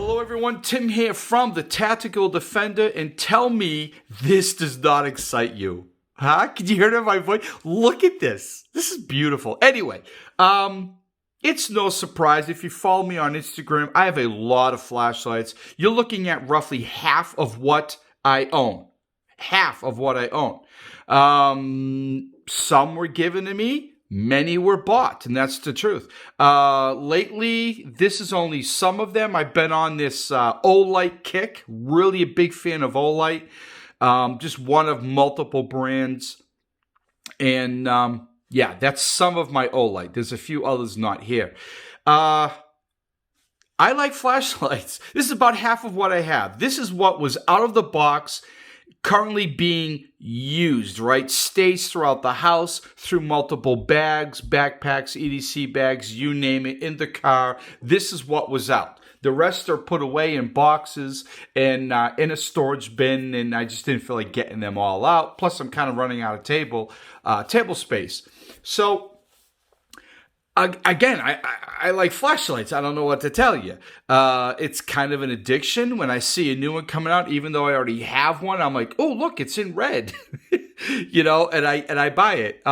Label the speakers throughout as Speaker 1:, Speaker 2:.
Speaker 1: Hello everyone, Tim here from the Tactical Defender, and tell me this does not excite you. Huh? Can you hear it in my voice? Look at this. This is beautiful. Anyway, it's no surprise if you follow me on Instagram, I have a lot of flashlights. You're looking at roughly half of what I own. Half of what I own. Some were given to me. Many were bought, and that's the truth. Lately, this is only some of them. I've been on this Olight kick. Really a big fan of Olight. Just one of multiple brands. And yeah, that's some of my Olight. There's a few others not here. I like flashlights. This is about half of what I have. This is what was out of the box, currently being used, right? Stays throughout the house, through multiple bags, backpacks, EDC bags, you name it, in the car. This is what was out. The rest are put away in boxes and in a storage bin, and I just didn't feel like getting them all out. Plus, I'm kind of running out of table space. So, again, I like flashlights. I don't know what to tell you. It's kind of an addiction. When I see a new one coming out, even though I already have one, I'm like, oh, look, it's in red, and I buy it.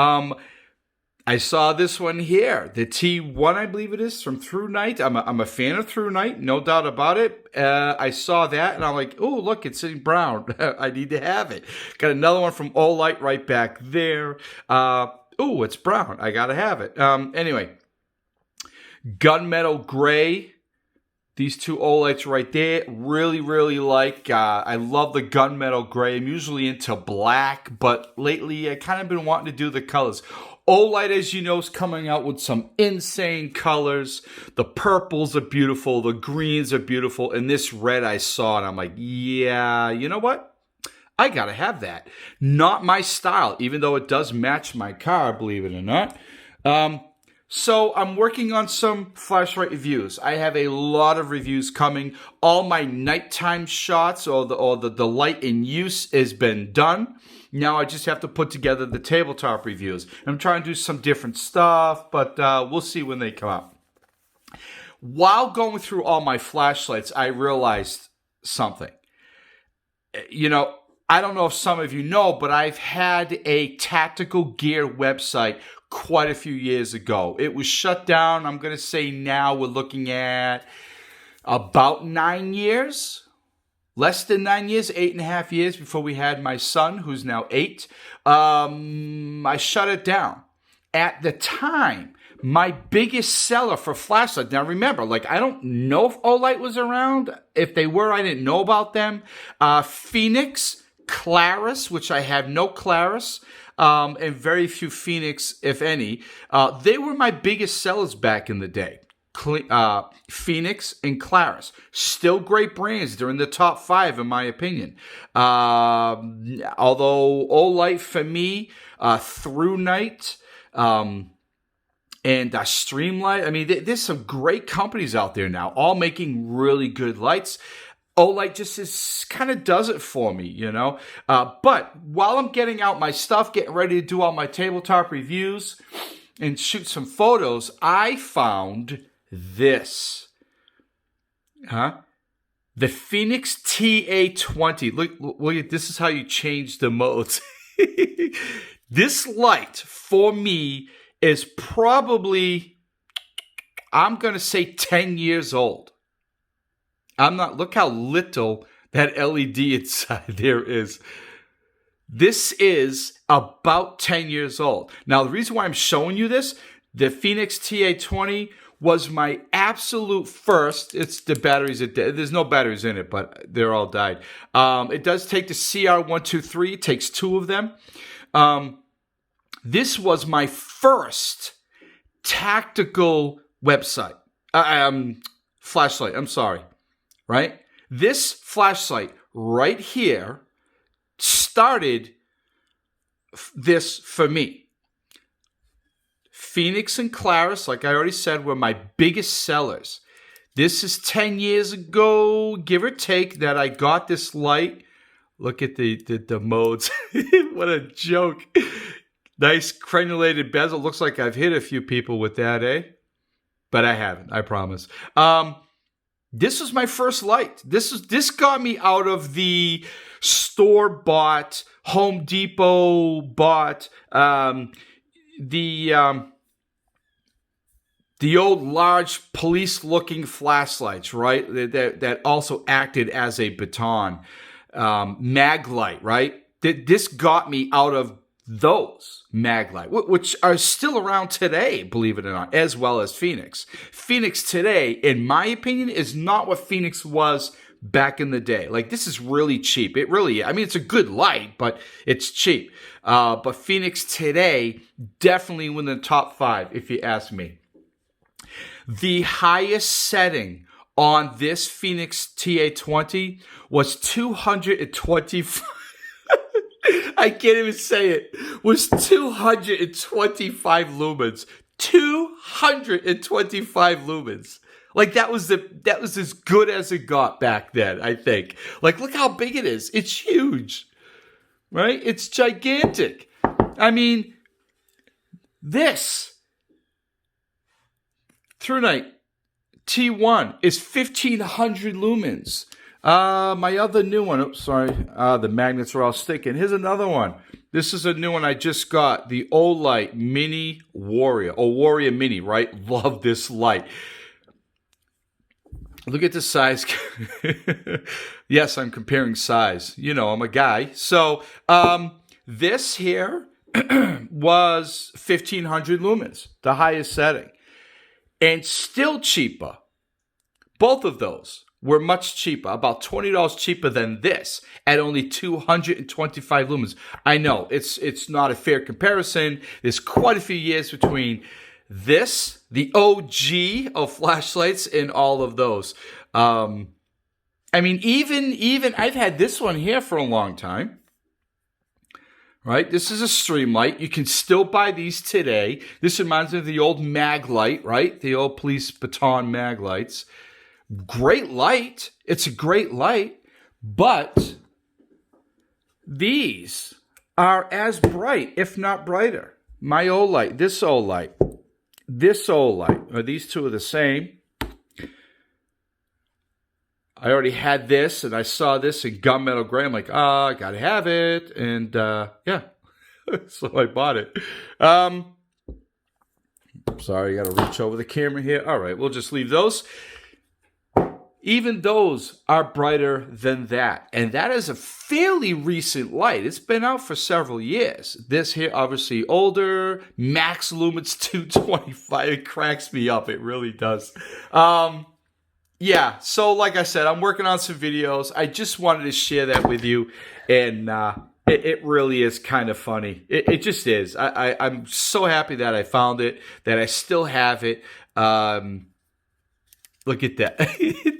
Speaker 1: I saw this one here, the T1, I believe it is, from Through Night. I'm a fan of Through Night, no doubt about it. I saw that, and I'm like, oh, look, it's in brown. I need to have it. Got another one from Olight right back there. Oh, it's brown. I got to have it. Anyway, gunmetal gray. These two Olights right there. Really, really like. I love the gunmetal gray. I'm usually into black, but lately I kind of been wanting to do the colors. Olight, as you know, is coming out with some insane colors. The purples are beautiful. The greens are beautiful. And this red I saw, and I'm like, yeah, you know what? I gotta have that. Not my style, even though it does match my car, believe it or not. So I'm working on some flashlight reviews. I have a lot of reviews coming. All my nighttime shots or the light in use has been done. Now I just have to put together the tabletop reviews. I'm trying to do some different stuff, but we'll see when they come out. While going through all my flashlights, I realized something. I don't know if some of you know, but I've had a tactical gear website quite a few years ago. It was shut down. I'm going to say now we're looking at about 9 years. Less than 9 years, 8.5 years before we had my son, who's now 8. I shut it down. At the time, my biggest seller for flashlights. Now remember, I don't know if Olight was around. If they were, I didn't know about them. Fenix, Claris, which I have no Claris, and very few Fenix, if any. They were my biggest sellers back in the day. Fenix and Claris. Still great brands. They're in the top 5 in my opinion. Although Olight for me, Through Night, and Streamlight. I mean, there's some great companies out there now, all making really good lights. Olight just kind of does it for me, But while I'm getting out my stuff, getting ready to do all my tabletop reviews and shoot some photos, I found this. The Fenix TA20. Look at this. Is how you change the modes. This light for me is probably, I'm going to say 10 years old. Look how little that LED inside there is. This is about 10 years old. Now, the reason why I'm showing you this, the Fenix TA20 was my absolute first. It's the batteries. There's no batteries in it, but they're all died. It does take the CR123. It takes 2 of them. This was my first tactical website. Flashlight. I'm sorry. Right? This flashlight right here started this for me. Fenix and Claris, like I already said, were my biggest sellers. This is 10 years ago, give or take, that I got this light. Look at the modes. What a joke. Nice crenulated bezel. Looks like I've hit a few people with that, eh? But I haven't, I promise. This was my first light. This got me out of the store-bought, Home Depot bought, the old large police-looking flashlights, right? That also acted as a baton. Mag light, right? This got me out of those mag light, which are still around today, believe it or not, as well as Fenix. Fenix today, in my opinion, is not what Fenix was back in the day. Like, this is really cheap. It really, I mean, it's a good light, but it's cheap. But Fenix today, definitely within the top 5, if you ask me. The highest setting on this Fenix TA20 was 225. I can't even say it. Was 225 lumens. 225 lumens. Like, that was as good as it got back then, I think. Like, look how big it is. It's huge. Right? It's gigantic. I mean, this TrueNight T1 is 1500 lumens. My other new one, oops, sorry, the magnets are all sticking. Here's another one. This is a new one I just got, the Olight Mini Warrior, or Warrior Mini, right? Love this light. Look at the size. Yes, I'm comparing size. You know, I'm a guy. So, this here was 1500 lumens, the highest setting. And still cheaper. Both of those were much cheaper, about $20 cheaper than this, at only 225 lumens. I know, it's not a fair comparison. There's quite a few years between this, the OG of flashlights, and all of those. I mean, even I've had this one here for a long time. Right? This is a stream light. You can still buy these today. This reminds me of the old mag light, right? The old police baton mag lights. Great light. It's a great light. But these are as bright, if not brighter. My old light, this old light, this old light. Or these two are the same. I already had this, and I saw this in gunmetal gray. I'm like, I gotta have it, and yeah, so I bought it. Sorry, I gotta reach over the camera here. All right, we'll just leave those. Even those are brighter than that, and that is a fairly recent light. It's been out for several years. This here, obviously older, max lumens 225. It cracks me up. It really does. Yeah, so like I said, I'm working on some videos. I just wanted to share that with you, and it really is kind of funny. It just is. I'm so happy that I found it, that I still have it. Look at that.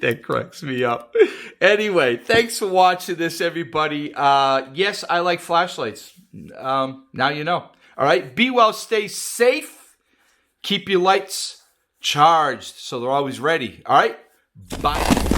Speaker 1: That cracks me up. Anyway, thanks for watching this, everybody. Yes, I like flashlights. Now you know. All right, be well, stay safe. Keep your lights charged so they're always ready. All right? Bye.